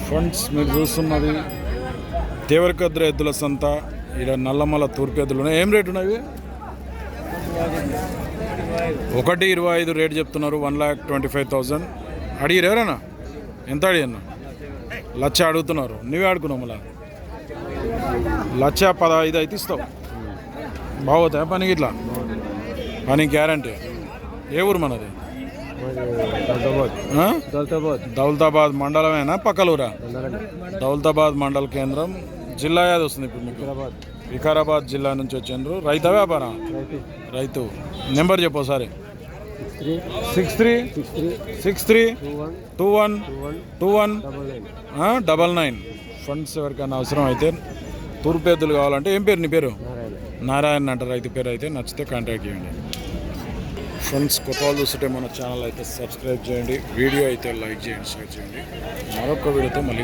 Friends మీరు చూస్తున్నది దేవరకద్ర ఎద్దుల సంత. ఇక్కడ నల్లమల తూర్పు ఎద్దులు ఉన్నాయి. ఏం రేటు ఉన్నాయి? 1,25,000 రేటు చెప్తున్నారు. 1,25,000 అడిగిరు ఎవరన్నా? ఎంత అడిగన్నా? 1,00,000 అడుగుతున్నారు. నువ్వే అడుగున్నావు మళ్ళా 1,15,000 అయితే ఇస్తావు. బాగోతాయా పనికి? ఇట్లా పని గ్యారంటీ. ఏ ఊరు మనది? దౌలతాబాద్ మండలమేనా? పక్కలూరా? దౌలతాబాద్ మండల కేంద్రం. జిల్లా యాది వస్తుంది ఇప్పుడు మీకు? వికారాబాద్ జిల్లా నుంచి వచ్చిండ్రు. రైతా వ్యాపారం? రైతు. నెంబర్ చెప్పు ఒకసారి. 6363212199. ఫండ్స్ ఎవరికైనా అవసరం అయితే తూర్పు ఎద్దులు కావాలంటే ఏం పేరు నీ పేరు? నారాయణ అంట రైతు పేరు. అయితే నచ్చితే కాంటాక్ట్ చేయండి. ఫ్రెండ్స్ కొత్త వాళ్ళు చూస్తుంటే మన ఛానల్ అయితే సబ్స్క్రైబ్ చేయండి. వీడియో అయితే లైక్ చేయండి, షేర్ చేయండి. మరొక వీడియోతో మళ్ళీ